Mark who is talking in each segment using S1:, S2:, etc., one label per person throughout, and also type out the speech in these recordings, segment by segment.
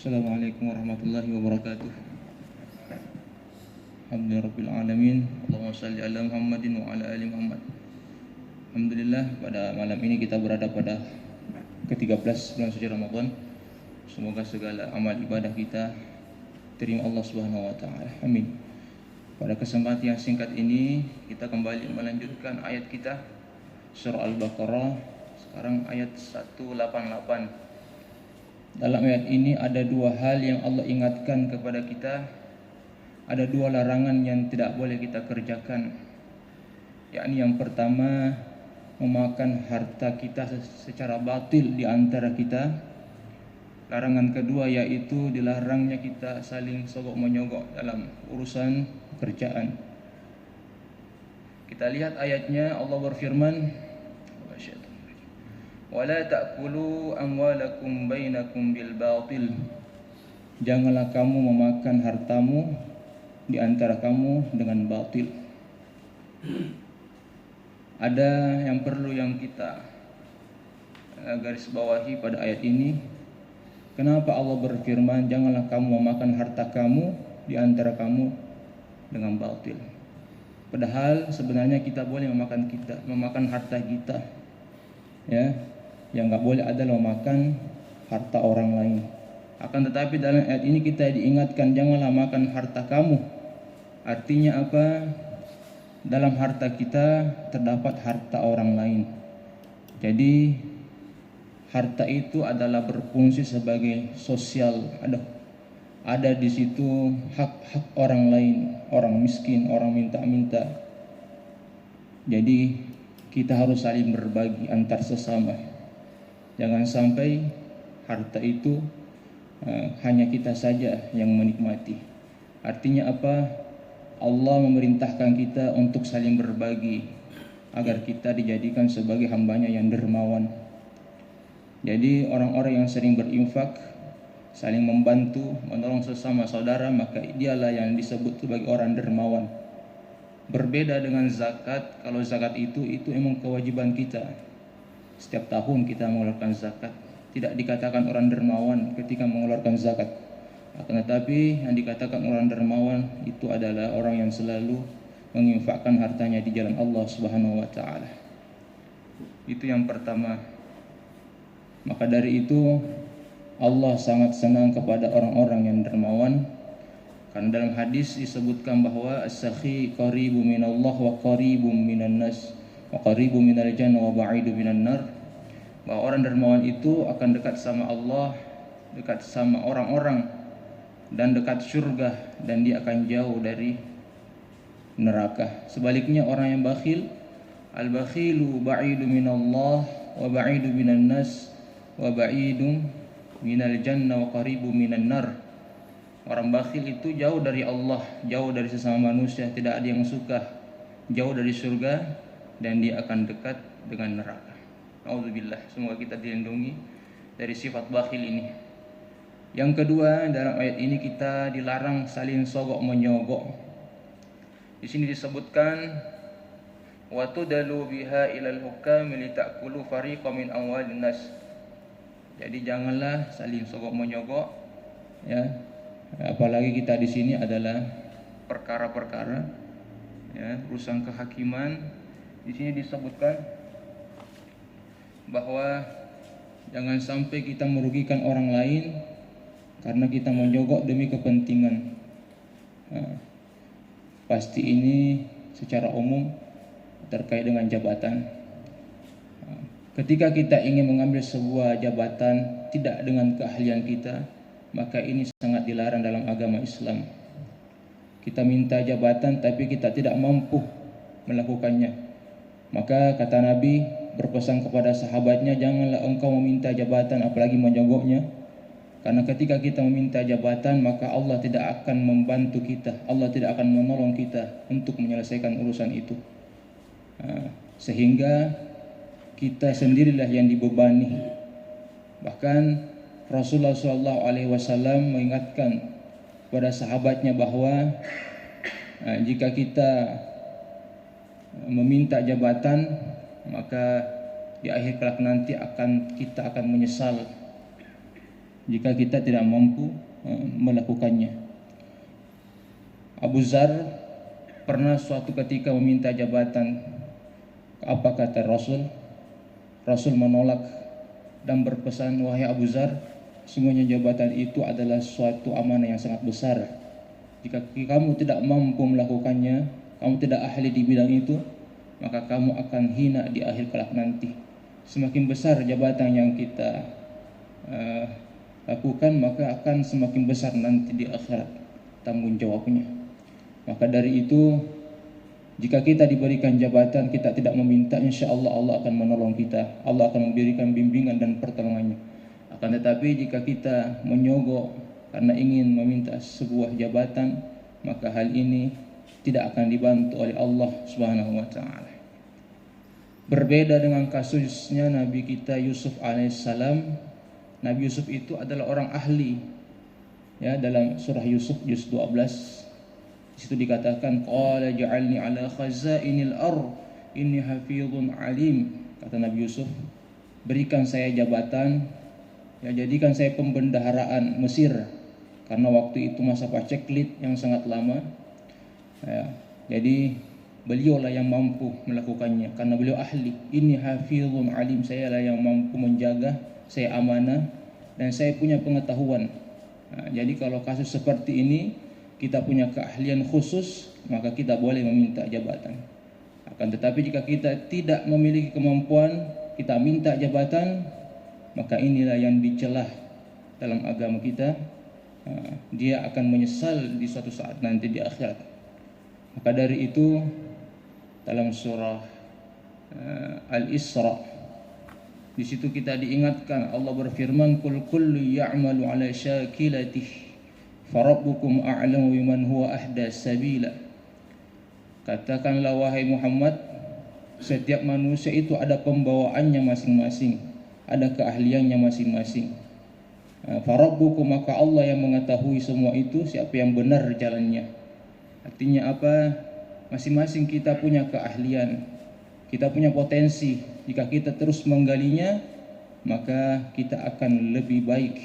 S1: Assalamualaikum warahmatullahi wabarakatuh. Alhamdulillahirabbil alamin. Allahumma shalli ala Muhammadin wa ala ali Muhammad. Alhamdulillah, pada malam ini kita berada pada ke-13 bulan suci Ramadan. Semoga segala amal ibadah kita terima Allah Subhanahu wa taala. Amin. Pada kesempatan yang singkat ini kita kembali melanjutkan ayat kita surah Al-Baqarah, sekarang ayat 188. Dalam ayat ini ada dua hal yang Allah ingatkan kepada kita. Ada dua larangan yang tidak boleh kita kerjakan. Yakni yang pertama, memakan harta kita secara batil di antara kita. Larangan kedua yaitu dilarangnya kita saling sogok menyogok dalam urusan pekerjaan. Kita lihat ayatnya, Allah berfirman, wala ta'kulu amwalakum bainakum bil batil. Janganlah kamu memakan hartamu di antara kamu dengan batil. Ada yang perlu yang kita garis bawahi pada ayat ini. Kenapa Allah berfirman janganlah kamu memakan harta kamu di antara kamu dengan batil? Padahal sebenarnya kita boleh memakan harta kita. Ya. Yang enggak boleh adalah memakan harta orang lain. Akan tetapi dalam ayat ini kita diingatkan janganlah makan harta kamu. Artinya apa? Dalam harta kita terdapat harta orang lain. Jadi harta itu adalah berfungsi sebagai sosial. Ada di situ hak-hak orang lain, orang miskin, orang minta-minta. Jadi kita harus saling berbagi antar sesama. Jangan sampai harta itu hanya kita saja yang menikmati. Artinya apa? Allah memerintahkan kita untuk saling berbagi agar kita dijadikan sebagai hambanya yang dermawan. Jadi orang-orang yang sering berinfak, saling membantu, menolong sesama saudara, maka dialah yang disebut sebagai orang dermawan. Berbeda dengan zakat. Kalau zakat itu memang kewajiban kita. Setiap tahun kita mengeluarkan zakat. Tidak dikatakan orang dermawan ketika mengeluarkan zakat. Akan tetapi yang dikatakan orang dermawan itu adalah orang yang selalu menginfakkan hartanya di jalan Allah Subhanahu wa taala. Itu yang pertama. Maka dari itu Allah sangat senang kepada orang-orang yang dermawan. Karena dalam hadis disebutkan bahwa as-sakhi qaribu minallah wa qaribum minan nas wa qaribu minal jannah wa ba'idu minan nar. Bahwa orang dermawan itu akan dekat sama Allah, dekat sama orang-orang, dan dekat surga, dan dia akan jauh dari neraka. Sebaliknya orang yang bakhil, al-bakhilu ba'idu minallah wa ba'idu minan nas wa ba'idu minal jannah wa qaribu minan nar. Orang bakhil itu jauh dari Allah, jauh dari sesama manusia, tidak ada yang suka, jauh dari surga, dan dia akan dekat dengan neraka. Auzubillah, semoga kita dilindungi dari sifat bakhil ini. Yang kedua, dalam ayat ini kita dilarang saling sogok menyogok. Di sini disebutkan wa tudalu biha ilal hukam litakulu fariqam min amwalin nas. Jadi janganlah saling sogok menyogok, ya. Apalagi kita di sini adalah perkara-perkara, ya, urusan kehakiman. Di sini disebutkan bahwa jangan sampai kita merugikan orang lain karena kita menyogok demi kepentingan. Pasti ini secara umum terkait dengan jabatan. Ketika kita ingin mengambil sebuah jabatan tidak dengan keahlian kita, maka ini sangat dilarang dalam agama Islam. Kita minta jabatan tapi kita tidak mampu melakukannya. Maka kata Nabi berpesan kepada sahabatnya, janganlah engkau meminta jabatan apalagi menyogoknya. Karena ketika kita meminta jabatan, maka Allah tidak akan membantu kita, Allah tidak akan menolong kita untuk menyelesaikan urusan itu. Sehingga kita sendirilah yang dibebani. Bahkan Rasulullah SAW mengingatkan kepada sahabatnya bahwa jika kita meminta jabatan, maka di akhir kelak nanti kita akan menyesal jika kita tidak mampu melakukannya. Abu Zar pernah suatu ketika meminta jabatan. Apa kata Rasul? Rasul menolak dan berpesan, wahai Abu Zar, semuanya jabatan itu adalah suatu amanah yang sangat besar. Jika kamu tidak mampu melakukannya, kamu tidak ahli di bidang itu, maka kamu akan hina di akhir kelak nanti. Semakin besar jabatan yang kita lakukan, maka akan semakin besar nanti di akhirat tanggung jawabnya. Maka dari itu, jika kita diberikan jabatan, kita tidak meminta, insya Allah Allah akan menolong kita. Allah akan memberikan bimbingan dan pertolongannya. Akan tetapi jika kita menyogok karena ingin meminta sebuah jabatan, maka hal ini tidak akan dibantu oleh Allah Subhanahu wa taala. Berbeda dengan kasusnya Nabi kita Yusuf alaihissalam. Nabi Yusuf itu adalah orang ahli. Ya, dalam surah Yusuf juz 12 di situ dikatakan, qala ja'alni ala khazainil ardh inni hafizun alim. Kata Nabi Yusuf, berikan saya jabatan, ya, jadikan saya pembendaharaan Mesir, karena waktu itu masa paceklik yang sangat lama. Ya, jadi beliaulah yang mampu melakukannya karena beliau ahli. Inni hafizun alim, saya lah yang mampu menjaga, saya amanah dan saya punya pengetahuan. Nah, jadi kalau kasus seperti ini kita punya keahlian khusus, maka kita boleh meminta jabatan. Akan tetapi jika kita tidak memiliki kemampuan, kita minta jabatan, maka inilah yang dicelah dalam agama kita. Dia akan menyesal di suatu saat nanti di akhirat. Maka dari itu dalam surah Al-Isra, di situ kita diingatkan, Allah berfirman, "Qul kullu ya'malu 'ala syakilatihi farabbukum a'lamu biman huwa ahda sabila." Katakanlah wahai Muhammad, setiap manusia itu ada pembawaannya masing-masing, ada keahliannya masing-masing. Farabbukum, maka Allah yang mengetahui semua itu, siapa yang benar jalannya. Artinya apa? Masing-masing kita punya keahlian, kita punya potensi. Jika kita terus menggalinya, maka kita akan lebih baik,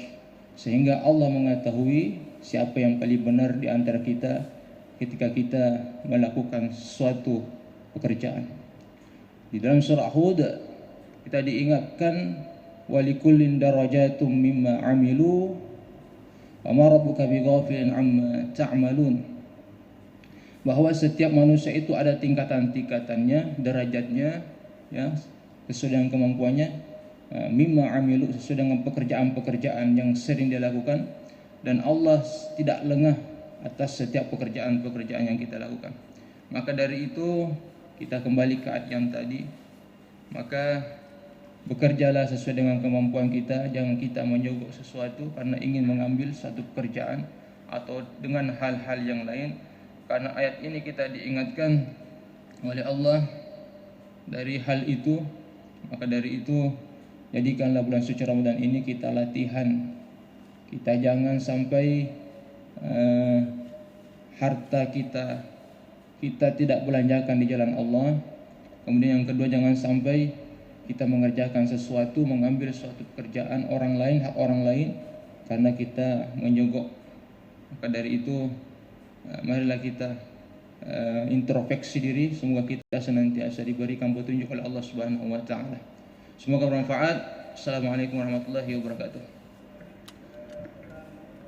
S1: sehingga Allah mengetahui siapa yang paling benar di antara kita ketika kita melakukan suatu pekerjaan. Di dalam surah Hud kita diingatkan, walikullin darajatum mimma amilu wa ma rabbuka bighafilin amma ta'malun, bahwa setiap manusia itu ada tingkatan-tingkatannya, derajatnya, ya, sesuai dengan kemampuannya. Mimma amilu, sesuai dengan pekerjaan-pekerjaan yang sering dia lakukan, dan Allah tidak lengah atas setiap pekerjaan-pekerjaan yang kita lakukan. Maka dari itu kita kembali ke ayat yang tadi, maka bekerjalah sesuai dengan kemampuan kita. Jangan kita menyogok sesuatu karena ingin mengambil satu pekerjaan atau dengan hal-hal yang lain. Karena ayat ini kita diingatkan oleh Allah dari hal itu. Maka dari itu, jadikanlah bulan suci Ramadan ini kita latihan. Kita jangan sampai harta kita tidak belanjakan di jalan Allah. Kemudian yang kedua, jangan sampai kita mengerjakan sesuatu, mengambil suatu pekerjaan orang lain, hak orang lain, karena kita menyogok. Maka dari itu, marilah kita introspeksi diri. Semoga kita senantiasa diberikan petunjuk oleh Allah Subhanahu wa taala. Semoga bermanfaat. Assalamualaikum warahmatullahi wabarakatuh.